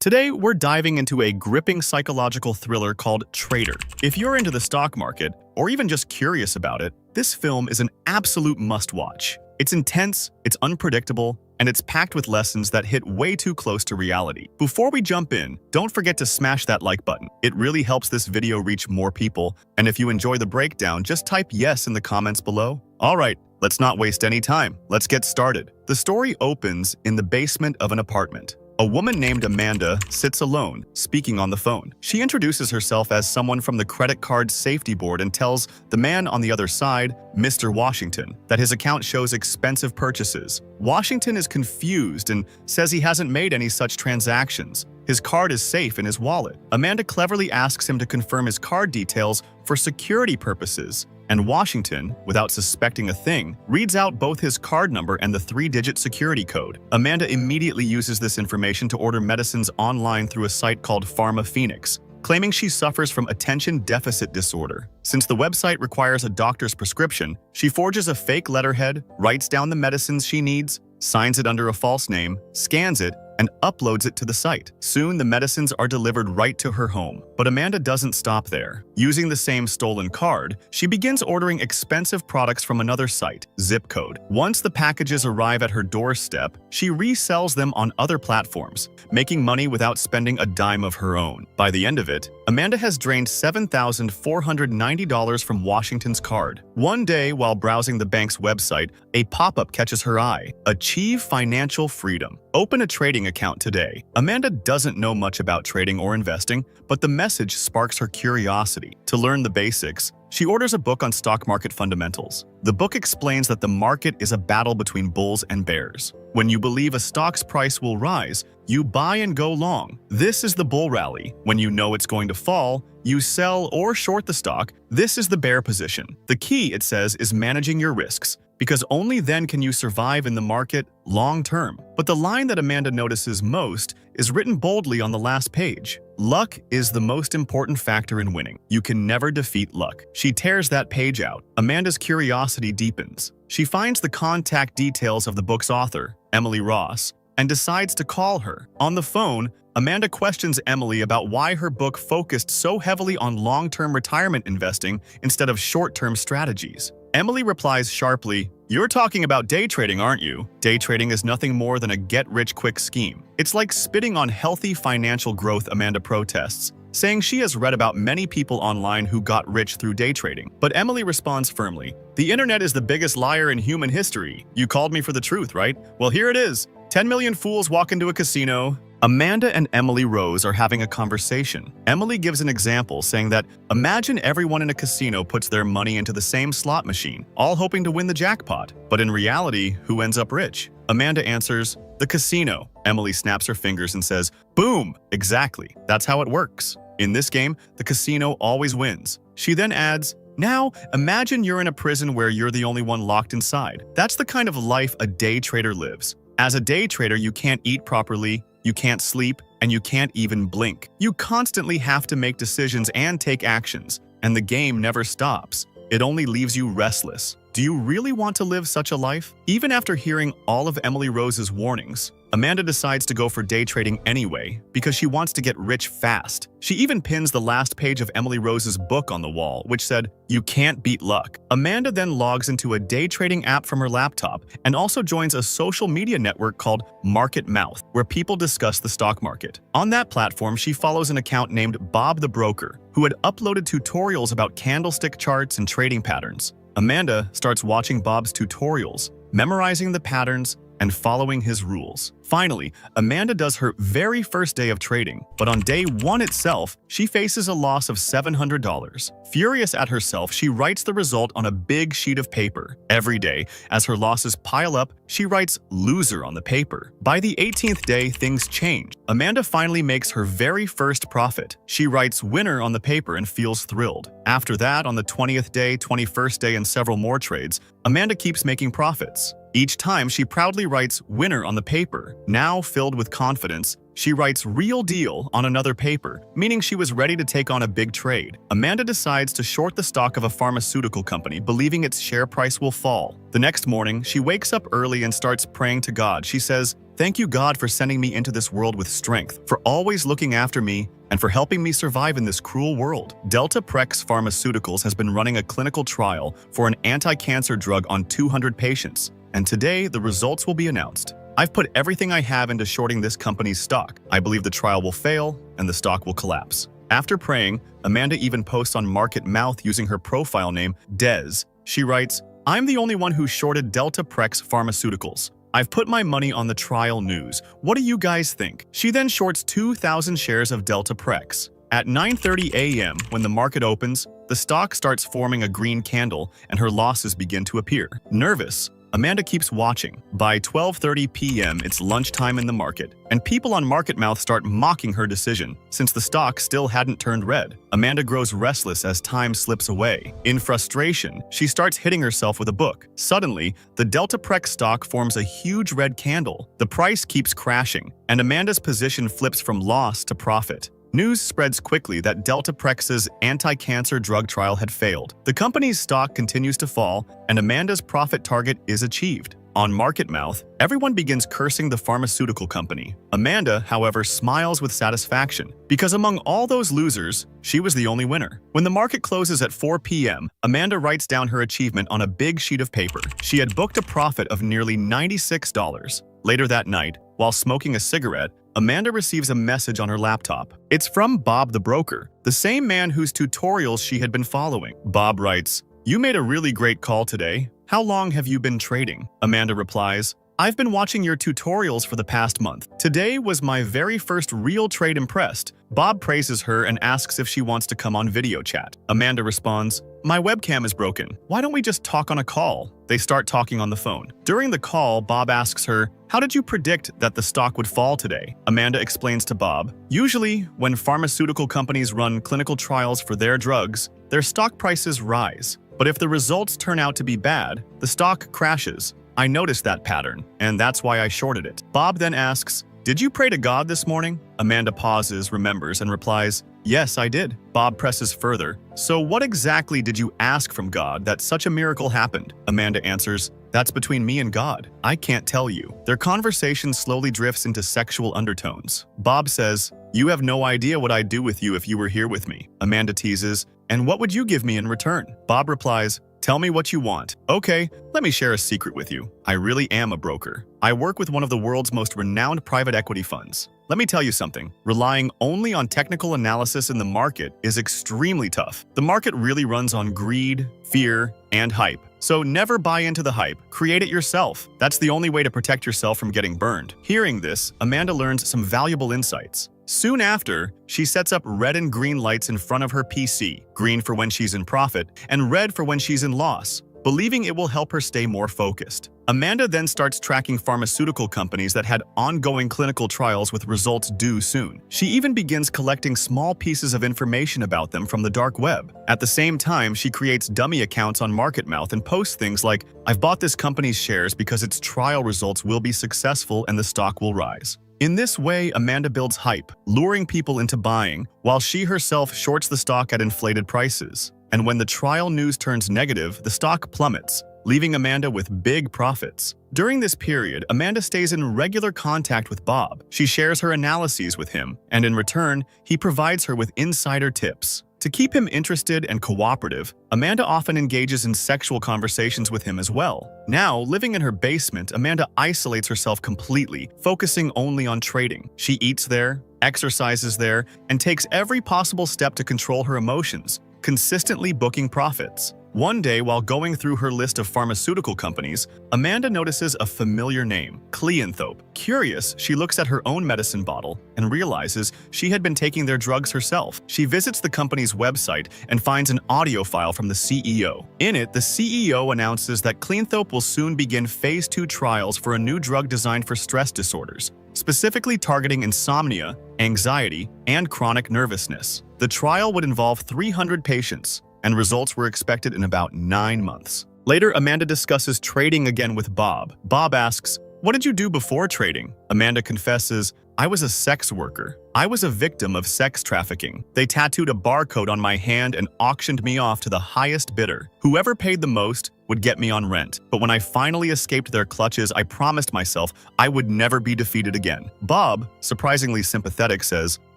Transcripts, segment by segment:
Today, we're diving into a gripping psychological thriller called Trader. If you're into the stock market, or even just curious about it, this film is an absolute must-watch. It's intense, it's unpredictable, and it's packed with lessons that hit way too close to reality. Before we jump in, don't forget to smash that like button. It really helps this video reach more people, and if you enjoy the breakdown, just type yes in the comments below. Alright, let's not waste any time. Let's get started. The story opens in the basement of an apartment. A woman named Amanda sits alone, speaking on the phone. She introduces herself as someone from the credit card safety board and tells the man on the other side, Mr. Washington, that his account shows expensive purchases. Washington is confused and says he hasn't made any such transactions. His card is safe in his wallet. Amanda cleverly asks him to confirm his card details for security purposes. And Washington, without suspecting a thing, reads out both his card number and the 3-digit security code. Amanda immediately uses this information to order medicines online through a site called Pharma Phoenix, claiming she suffers from attention deficit disorder. Since the website requires a doctor's prescription, she forges a fake letterhead, writes down the medicines she needs, signs it under a false name, scans it, and uploads it to the site. Soon, the medicines are delivered right to her home. But Amanda doesn't stop there. Using the same stolen card, she begins ordering expensive products from another site, Zipcode. Once the packages arrive at her doorstep, she resells them on other platforms, making money without spending a dime of her own. By the end of it, Amanda has drained $7,490 from Washington's card. One day, while browsing the bank's website, a pop-up catches her eye. Achieve financial freedom. Open a trading account today. Amanda doesn't know much about trading or investing, but the message sparks her curiosity. To learn the basics, she orders a book on stock market fundamentals. The book explains that the market is a battle between bulls and bears. When you believe a stock's price will rise, you buy and go long. This is the bull rally. When you know it's going to fall, you sell or short the stock. This is the bear position. The key, it says, is managing your risks, because only then can you survive in the market long term. But the line that Amanda notices most is written boldly on the last page. Luck is the most important factor in winning. You can never defeat luck. She tears that page out. Amanda's curiosity deepens. She finds the contact details of the book's author, Emily Ross, and decides to call her. On the phone, Amanda questions Emily about why her book focused so heavily on long-term retirement investing instead of short-term strategies. Emily replies sharply, "You're talking about day trading, aren't you? Day trading is nothing more than a get-rich-quick scheme." It's like spitting on healthy financial growth, Amanda protests, saying she has read about many people online who got rich through day trading. But Emily responds firmly, "The internet is the biggest liar in human history. You called me for the truth, right? Well, here it is. 10 million fools walk into a casino." Amanda and Emily Rose are having a conversation. Emily gives an example, saying that, imagine everyone in a casino puts their money into the same slot machine, all hoping to win the jackpot. But in reality, who ends up rich? Amanda answers, "The casino." Emily snaps her fingers and says, "Boom! Exactly. That's how it works. In this game, the casino always wins." She then adds, "Now, imagine you're in a prison where you're the only one locked inside. That's the kind of life a day trader lives. As a day trader, you can't eat properly, you can't sleep, and you can't even blink. You constantly have to make decisions and take actions, and the game never stops. It only leaves you restless. Do you really want to live such a life?" Even after hearing all of Emily Rose's warnings, Amanda decides to go for day trading anyway because she wants to get rich fast. She even pins the last page of Emily Rose's book on the wall, which said, "You can't beat luck." Amanda then logs into a day trading app from her laptop and also joins a social media network called Market Mouth, where people discuss the stock market. On that platform, she follows an account named Bob the Broker, who had uploaded tutorials about candlestick charts and trading patterns. Amanda starts watching Bob's tutorials, memorizing the patterns, and following his rules. Finally, Amanda does her very first day of trading, but on day one itself, she faces a loss of $700. Furious at herself, she writes the result on a big sheet of paper. Every day, as her losses pile up, she writes "loser" on the paper. By the 18th day, things change. Amanda finally makes her very first profit. She writes "winner" on the paper and feels thrilled. After that, on the 20th day, 21st day, and several more trades, Amanda keeps making profits. Each time, she proudly writes "winner" on the paper. Now, filled with confidence, she writes "real deal" on another paper, meaning she was ready to take on a big trade. Amanda decides to short the stock of a pharmaceutical company, believing its share price will fall. The next morning, she wakes up early and starts praying to God. She says, "Thank you, God, for sending me into this world with strength, for always looking after me, and for helping me survive in this cruel world." Delta Prex Pharmaceuticals has been running a clinical trial for an anti-cancer drug on 200 patients, and today the results will be announced. I've put everything I have into shorting this company's stock. I believe the trial will fail and the stock will collapse. After praying, Amanda even posts on Market Mouth using her profile name, Des. She writes, "I'm the only one who shorted Delta Prex Pharmaceuticals. I've put my money on the trial news. What do you guys think?" She then shorts 2,000 shares of Delta Prex. At 9:30 a.m., when the market opens, the stock starts forming a green candle and her losses begin to appear. Nervous, Amanda keeps watching. By 12:30 p.m., it's lunchtime in the market, and people on Market Mouth start mocking her decision, since the stock still hadn't turned red. Amanda grows restless as time slips away. In frustration, she starts hitting herself with a book. Suddenly, the Delta Prex stock forms a huge red candle. The price keeps crashing, and Amanda's position flips from loss to profit. News spreads quickly that Delta Prex's anti-cancer drug trial had failed. The company's stock continues to fall, and Amanda's profit target is achieved. On Market Mouth, everyone begins cursing the pharmaceutical company. Amanda, however, smiles with satisfaction, because among all those losers, she was the only winner. When the market closes at 4 p.m., Amanda writes down her achievement on a big sheet of paper. She had booked a profit of nearly $96. Later that night, while smoking a cigarette, Amanda receives a message on her laptop. It's from Bob the broker, the same man whose tutorials she had been following. Bob writes, "You made a really great call today. How long have you been trading?" Amanda replies, "I've been watching your tutorials for the past month. Today was my very first real trade. Impressed." Bob praises her and asks if she wants to come on video chat. Amanda responds, "My webcam is broken. Why don't we just talk on a call?" They start talking on the phone. During the call, Bob asks her, "How did you predict that the stock would fall today?" Amanda explains to Bob, "Usually, when pharmaceutical companies run clinical trials for their drugs, their stock prices rise. But if the results turn out to be bad, the stock crashes. I noticed that pattern, and that's why I shorted it." Bob then asks, "Did you pray to God this morning?" Amanda pauses, remembers, and replies, "Yes, I did." Bob presses further, "So what exactly did you ask from God that such a miracle happened?" Amanda answers, "That's between me and God. I can't tell you." Their conversation slowly drifts into sexual undertones. Bob says, "You have no idea what I'd do with you if you were here with me." Amanda teases, "And what would you give me in return?" Bob replies, "Tell me what you want." "Okay, let me share a secret with you. I really am a broker. I work with one of the world's most renowned private equity funds. Let me tell you something. Relying only on technical analysis in the market is extremely tough. The market really runs on greed, fear, and hype. So never buy into the hype. Create it yourself. That's the only way to protect yourself from getting burned." Hearing this, Amanda learns some valuable insights. Soon after, she sets up red and green lights in front of her PC, green for when she's in profit, and red for when she's in loss, believing it will help her stay more focused. Amanda then starts tracking pharmaceutical companies that had ongoing clinical trials with results due soon. She even begins collecting small pieces of information about them from the dark web. At the same time, she creates dummy accounts on Market Mouth and posts things like, "I've bought this company's shares because its trial results will be successful and the stock will rise." In this way, Amanda builds hype, luring people into buying, while she herself shorts the stock at inflated prices. And when the trial news turns negative, the stock plummets, leaving Amanda with big profits. During this period, Amanda stays in regular contact with Bob. She shares her analyses with him, and in return, he provides her with insider tips. To keep him interested and cooperative, Amanda often engages in sexual conversations with him as well. Now, living in her basement, Amanda isolates herself completely, focusing only on trading. She eats there, exercises there, and takes every possible step to control her emotions, consistently booking profits. One day, while going through her list of pharmaceutical companies, Amanda notices a familiar name, Cleanthrope. Curious, she looks at her own medicine bottle and realizes she had been taking their drugs herself. She visits the company's website and finds an audio file from the CEO. In it, the CEO announces that Cleanthrope will soon begin Phase 2 trials for a new drug designed for stress disorders, specifically targeting insomnia, anxiety, and chronic nervousness. The trial would involve 300 patients, and results were expected in about 9 months. Later, Amanda discusses trading again with Bob. Bob asks, "What did you do before trading?" Amanda confesses, "I was a sex worker. I was a victim of sex trafficking. They tattooed a barcode on my hand and auctioned me off to the highest bidder. Whoever paid the most would get me on rent. But when I finally escaped their clutches, I promised myself I would never be defeated again." Bob, surprisingly sympathetic, says,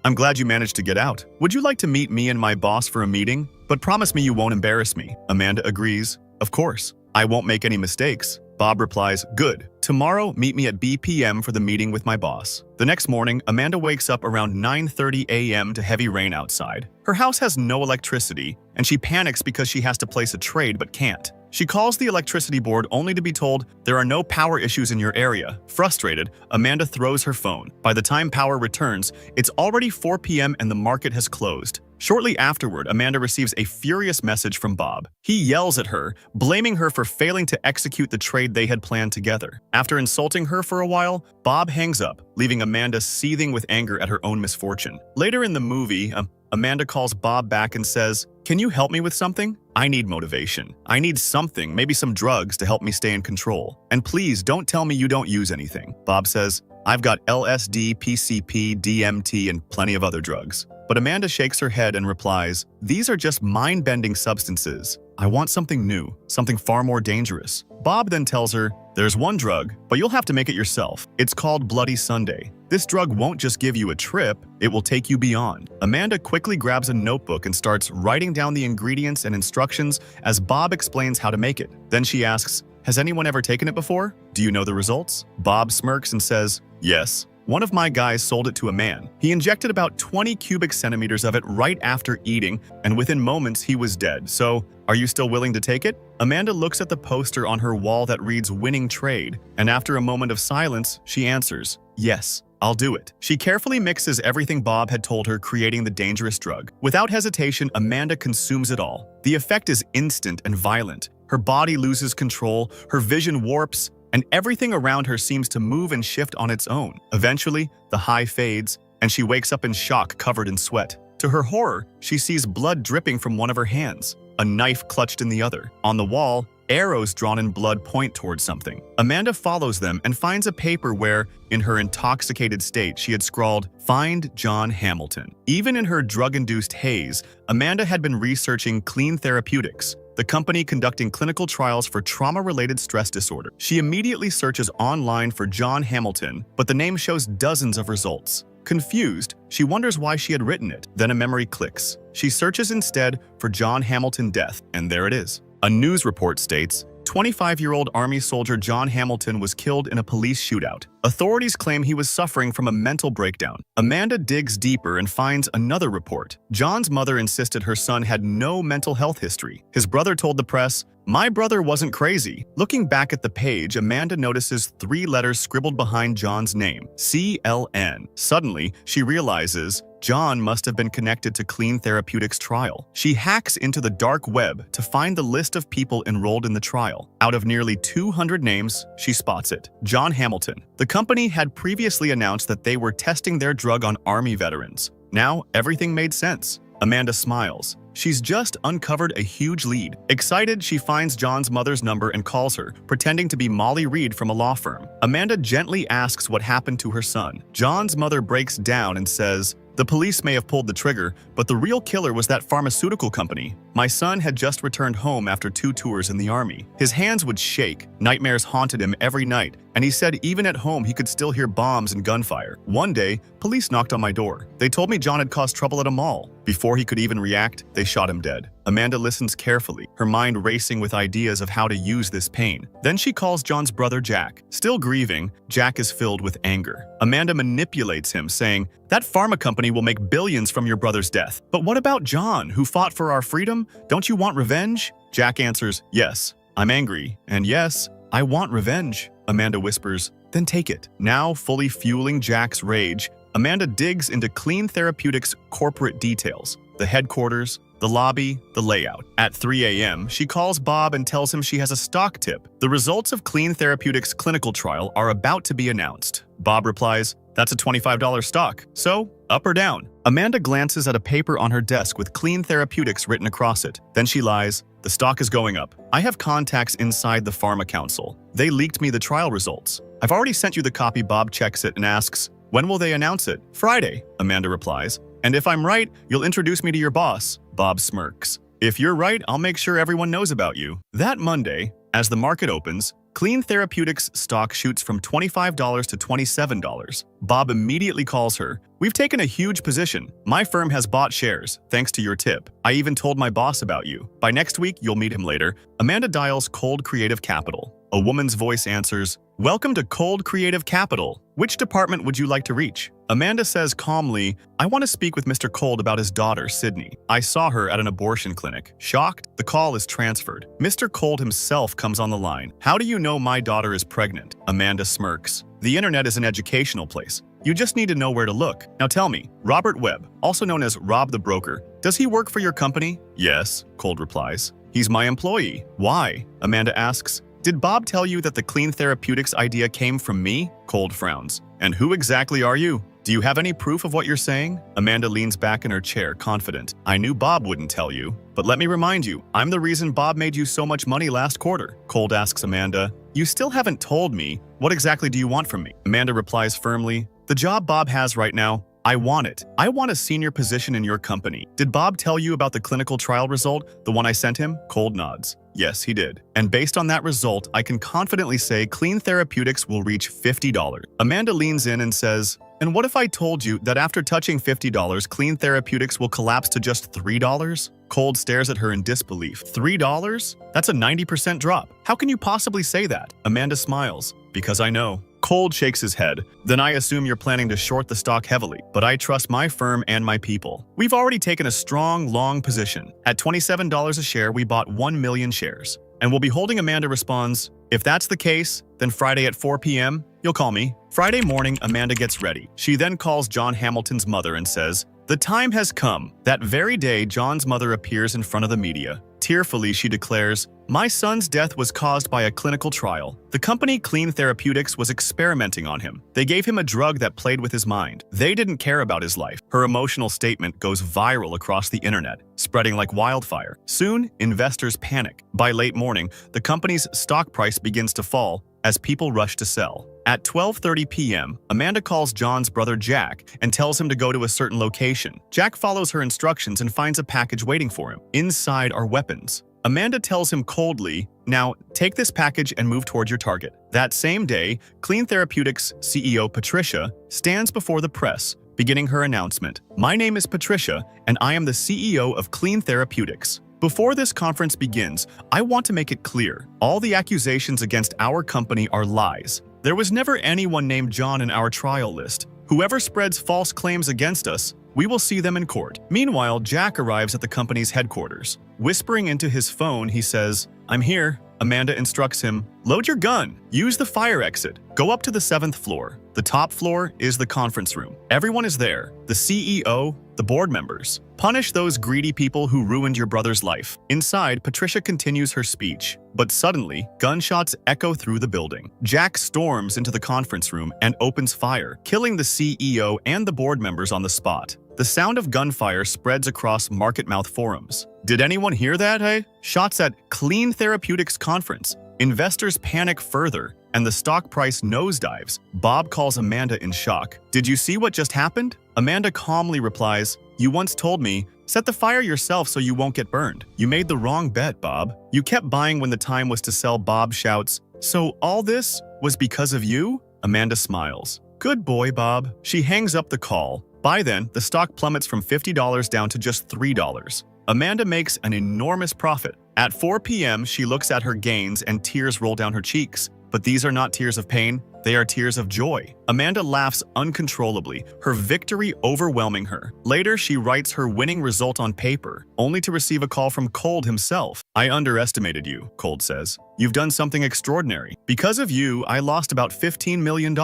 "I'm glad you managed to get out. Would you like to meet me and my boss for a meeting? But promise me you won't embarrass me." Amanda agrees, "Of course. I won't make any mistakes." Bob replies, "Good. Tomorrow, meet me at BPM for the meeting with my boss." The next morning, Amanda wakes up around 9:30 a.m. to heavy rain outside. Her house has no electricity, and she panics because she has to place a trade but can't. She calls the electricity board only to be told there are no power issues in your area. Frustrated, Amanda throws her phone. By the time power returns, it's already 4 p.m. and the market has closed. Shortly afterward, Amanda receives a furious message from Bob. He yells at her, blaming her for failing to execute the trade they had planned together. After insulting her for a while, Bob hangs up, leaving Amanda seething with anger at her own misfortune. Later in the movie, Amanda calls Bob back and says, "Can you help me with something? I need motivation. I need something, maybe some drugs to help me stay in control. And please don't tell me you don't use anything." Bob says, "I've got LSD, PCP, DMT, and plenty of other drugs." But Amanda shakes her head and replies, "These are just mind-bending substances. I want something new, something far more dangerous." Bob then tells her, "There's one drug, but you'll have to make it yourself. It's called Bloody Sunday. This drug won't just give you a trip, it will take you beyond." Amanda quickly grabs a notebook and starts writing down the ingredients and instructions as Bob explains how to make it. Then she asks, "Has anyone ever taken it before? Do you know the results?" Bob smirks and says, "Yes. One of my guys sold it to a man. He injected about 20 cubic centimeters of it right after eating, and within moments he was dead. So, are you still willing to take it?" Amanda looks at the poster on her wall that reads "Winning Trade," and after a moment of silence, she answers, "Yes, I'll do it." She carefully mixes everything Bob had told her, creating the dangerous drug. Without hesitation, Amanda consumes it all. The effect is instant and violent. Her body loses control, her vision warps, and everything around her seems to move and shift on its own. Eventually, the high fades, and she wakes up in shock, covered in sweat. To her horror, she sees blood dripping from one of her hands, a knife clutched in the other. On the wall, arrows drawn in blood point towards something. Amanda follows them and finds a paper where, in her intoxicated state, she had scrawled, "Find John Hamilton." Even in her drug-induced haze, Amanda had been researching Clean Therapeutics, the company conducting clinical trials for trauma-related stress disorder. She immediately searches online for John Hamilton, but the name shows dozens of results. Confused, she wonders why she had written it. Then a memory clicks. She searches instead for John Hamilton death, and there it is. A news report states, 25-year-old Army soldier John Hamilton was killed in a police shootout. Authorities claim he was suffering from a mental breakdown. Amanda digs deeper and finds another report. John's mother insisted her son had no mental health history. His brother told the press, "My brother wasn't crazy." Looking back at the page, Amanda notices 3 letters scribbled behind John's name, CLN. Suddenly, she realizes John must have been connected to Clean Therapeutics' trial. She hacks into the dark web to find the list of people enrolled in the trial. Out of nearly 200 names, she spots it, John Hamilton. The company had previously announced that they were testing their drug on Army veterans. Now, everything made sense. Amanda smiles. She's just uncovered a huge lead. Excited, she finds John's mother's number and calls her, pretending to be Molly Reed from a law firm. Amanda gently asks what happened to her son. John's mother breaks down and says, "The police may have pulled the trigger, but the real killer was that pharmaceutical company. My son had just returned home after 2 tours in the Army. His hands would shake, nightmares haunted him every night, and he said even at home he could still hear bombs and gunfire. One day, police knocked on my door. They told me John had caused trouble at a mall. Before he could even react, they shot him dead." Amanda listens carefully, her mind racing with ideas of how to use this pain. Then she calls John's brother Jack. Still grieving, Jack is filled with anger. Amanda manipulates him, saying, "That pharma company will make billions from your brother's death. But what about John, who fought for our freedom? Don't you want revenge?" Jack answers, "Yes, I'm angry, and yes, I want revenge." Amanda whispers, "Then take it." Now fully fueling Jack's rage, Amanda digs into Clean Therapeutics' corporate details, the headquarters, the lobby, the layout. At 3 a.m., she calls Bob and tells him she has a stock tip. The results of Clean Therapeutics' clinical trial are about to be announced. Bob replies, "That's a $25 stock, so up or down?" Amanda glances at a paper on her desk with Clean Therapeutics written across it. Then she lies, The stock is going up. I have contacts inside the Pharma Council. They leaked me the trial results. I've already sent you the copy. Bob checks it and asks, when will they announce it? Friday, Amanda replies. And if I'm right, you'll introduce me to your boss. Bob smirks. If you're right, I'll make sure everyone knows about you. That Monday, as the market opens, Clean Therapeutics stock shoots from $25 to $27. Bob immediately calls her. We've taken a huge position. My firm has bought shares, thanks to your tip. I even told my boss about you. By next week, you'll meet him later. Amanda dials Cold Creative Capital. A woman's voice answers, Welcome to Cold Creative Capital. Which department would you like to reach? Amanda says calmly, I want to speak with Mr. Cold about his daughter, Sydney. I saw her at an abortion clinic. Shocked, the call is transferred. Mr. Cold himself comes on the line. How do you know my daughter is pregnant? Amanda smirks. The internet is an educational place. You just need to know where to look. Now tell me, Robert Webb, also known as Rob the Broker, does he work for your company? Yes, Cold replies. He's my employee. Why? Amanda asks. Did Bob tell you that the Clean Therapeutics idea came from me? Cold frowns. And who exactly are you? Do you have any proof of what you're saying? Amanda leans back in her chair, confident. I knew Bob wouldn't tell you. But let me remind you, I'm the reason Bob made you so much money last quarter. Cold asks Amanda. You still haven't told me. What exactly do you want from me? Amanda replies firmly. The job Bob has right now, I want it. I want a senior position in your company. Did Bob tell you about the clinical trial result, the one I sent him? Cold nods. Yes, he did. And based on that result, I can confidently say Clean Therapeutics will reach $50. Amanda leans in and says, and what if I told you that after touching $50, Clean Therapeutics will collapse to just $3? Cold stares at her in disbelief. $3? That's a 90% drop. How can you possibly say that? Amanda smiles. Because I know. Cold shakes his head. Then I assume you're planning to short the stock heavily, but I trust my firm and my people. We've already taken a strong, long position. At $27 a share, we bought 1 million shares. And we'll be holding. Amanda responds, if that's the case, then Friday at 4 p.m., you'll call me. Friday morning, Amanda gets ready. She then calls John Hamilton's mother and says, the time has come. That very day, John's mother appears in front of the media. Tearfully, she declares, my son's death was caused by a clinical trial. The company Clean Therapeutics was experimenting on him. They gave him a drug that played with his mind. They didn't care about his life. Her emotional statement goes viral across the internet, spreading like wildfire. Soon, investors panic. By late morning, the company's stock price begins to fall as people rush to sell. At 12:30 p.m., Amanda calls John's brother Jack and tells him to go to a certain location. Jack follows her instructions and finds a package waiting for him. Inside are weapons. Amanda tells him coldly, now take this package and move toward your target. That same day, Clean Therapeutics CEO Patricia stands before the press, beginning her announcement. My name is Patricia, and I am the CEO of Clean Therapeutics. Before this conference begins, I want to make it clear, all the accusations against our company are lies. There was never anyone named John in our trial list. Whoever spreads false claims against us, we will see them in court. Meanwhile, Jack arrives at the company's headquarters. Whispering into his phone, he says, I'm here. Amanda instructs him, load your gun, use the fire exit, go up to the 7th floor. The top floor is the conference room. Everyone is there, the CEO, the board members. Punish those greedy people who ruined your brother's life. Inside, Patricia continues her speech, but suddenly, gunshots echo through the building. Jack storms into the conference room and opens fire, killing the CEO and the board members on the spot. The sound of gunfire spreads across Marketmouth forums. Did anyone hear that, hey? Shots at Clean Therapeutics conference. Investors panic further, and the stock price nosedives. Bob calls Amanda in shock. Did you see what just happened? Amanda calmly replies, you once told me, set the fire yourself so you won't get burned. You made the wrong bet, Bob. You kept buying when the time was to sell. Bob shouts, so all this was because of you? Amanda smiles. Good boy, Bob. She hangs up the call. By then, the stock plummets from $50 down to just $3. Amanda makes an enormous profit. At 4 p.m., she looks at her gains and tears roll down her cheeks. But these are not tears of pain, they are tears of joy. Amanda laughs uncontrollably, her victory overwhelming her. Later, she writes her winning result on paper, only to receive a call from Cold himself. I underestimated you, Cold says. You've done something extraordinary. Because of you, I lost about $15 million.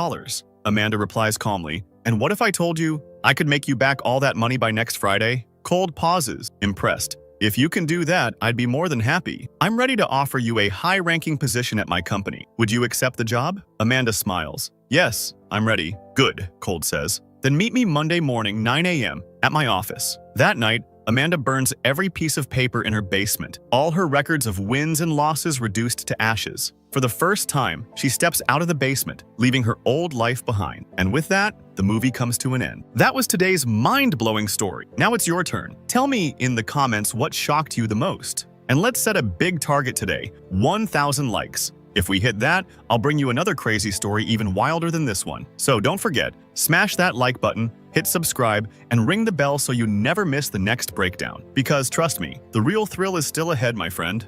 Amanda replies calmly, and what if I told you I could make you back all that money by next Friday? Cold pauses, impressed. If you can do that, I'd be more than happy. I'm ready to offer you a high-ranking position at my company. Would you accept the job? Amanda smiles. Yes, I'm ready. Good, Cold says. Then meet me Monday morning, 9 a.m. at my office. That night, Amanda burns every piece of paper in her basement, all her records of wins and losses reduced to ashes. For the first time, she steps out of the basement, leaving her old life behind. And with that, the movie comes to an end. That was today's mind-blowing story. Now it's your turn. Tell me in the comments what shocked you the most. And let's set a big target today, 1,000 likes. If we hit that, I'll bring you another crazy story even wilder than this one. So don't forget, smash that like button, hit subscribe, and ring the bell so you never miss the next breakdown. Because trust me, the real thrill is still ahead, my friend.